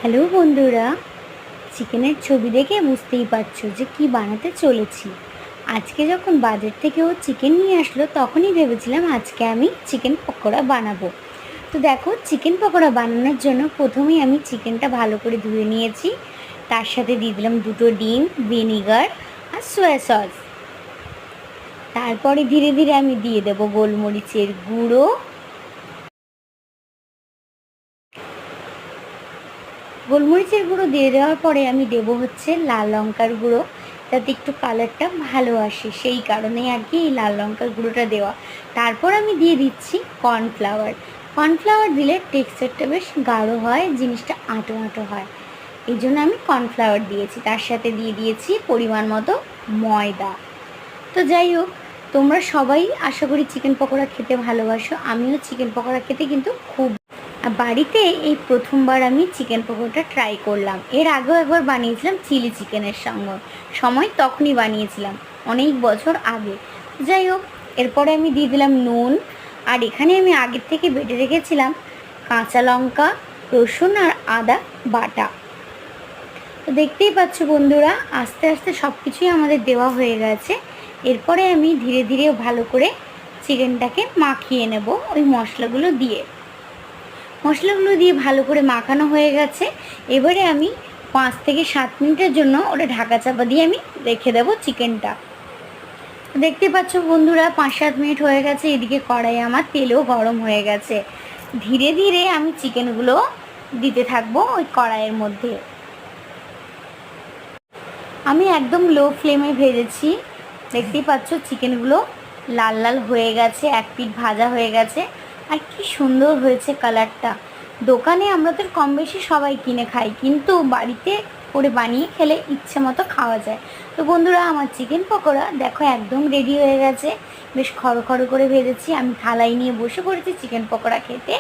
Hello বন্ধুরা, চিকেনের ছবি দেখে বুঝতেই পারছো যে কি বানাতে চলেছি। আজকে যখন বাজার থেকে ও চিকেন নিয়ে আসলো তখনই ভেবেছিলাম আজকে আমি চিকেন পকোড়া বানাবো। তো দেখো, চিকেন পকোড়া বানানোর জন্য প্রথমেই আমি চিকেনটা ভালো করে ধুয়ে নিয়েছি। তার সাথে দিয়ে দিলাম 2টো ডিম, ভিনিগার আর সয়া সস। তারপরে ধীরে ধীরে আমি দিয়ে দেবো গোলমরিচের গুঁড়ো, গোলমরিচের গুঁড়ো দিয়ে দেওয়ার পরে আমি দেবো হচ্ছে লাল লঙ্কার গুঁড়ো, যাতে একটু কালারটা ভালো আসে, সেই কারণেই আর কি এই লাল লঙ্কার গুঁড়োটা দেওয়া। তারপর আমি দিয়ে দিচ্ছি কর্নফ্লাওয়ার। কর্নফ্লাওয়ার দিলে টেক্সচারটা বেশ গাঢ় হয়, জিনিসটা আঁটো আঁটো হয়, এই জন্য আমি কর্নফ্লাওয়ার দিয়েছি। তার সাথে দিয়ে দিয়েছি পরিমাণ মতো ময়দা। তো যাই হোক, তোমরা সবাই আশা করি চিকেন পকোড়া খেতে ভালোবাসো। আমিও চিকেন পকোড়া খেতে কিন্তু খুব, বাড়িতে এই প্রথমবার আমি চিকেন পকোড়াটা ট্রাই করলাম। এর আগেও একবার বানিয়েছিলাম চিলি চিকেনের সময়, তখনই বানিয়েছিলাম অনেক বছর আগে। যাই হোক, এরপরে আমি দিয়ে দিলাম নুন, আর এখানে আমি আগের থেকে বেটে রেখেছিলাম কাঁচা লঙ্কা, রসুন আর আদা বাটা। তো দেখতেই পাচ্ছ বন্ধুরা, আস্তে আস্তে সব কিছুই আমাদের দেওয়া হয়ে গেছে। এরপরে আমি ধীরে ধীরে ভালো করে চিকেনটাকে মাখিয়ে নেব ওই মশলাগুলো দিয়ে। মশলাগুলো দিয়ে ভালো করে মাখানো হয়ে গেছে। এবারে আমি 5 থেকে 7 মিনিটের জন্য ওটা ঢাকা চাপা দিয়ে আমি রেখে দেবো চিকেনটা। দেখতে পাচ্ছ বন্ধুরা, 5-7 মিনিট হয়ে গেছে। এদিকে কড়াই আমার তেলও গরম হয়ে গেছে। ধীরে ধীরে আমি চিকেনগুলো দিতে থাকবো ওই কড়াইয়ের মধ্যে। আমি একদম লো ফ্লেমে ভেজেছি। দেখতেই পাচ্ছ চিকেনগুলো লাল লাল হয়ে গেছে, এক পিঠ ভাজা হয়ে গেছে। আর কি সুন্দর হয়েছে কালারটা। দোকানে আমরা তো কম বেশি সবাই কিনে খাই, কিন্তু বাড়িতে করে বানিয়ে খেলে ইচ্ছে মতো খাওয়া যায়। তো বন্ধুরা, আমার চিকেন পকোড়া দেখো একদম রেডি হয়ে গেছে। বেশ খড়ো করে ভেজেছি। আমি থালায় নিয়ে বসে পড়েছি চিকেন পকোড়া খেতে।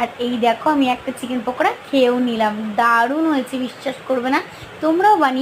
আর এই দেখো, আমি একটা চিকেন পকোড়া খেয়েও নিলাম। দারুণ হয়েছে, বিশ্বাস করবে না। তোমরাও বানিয়ে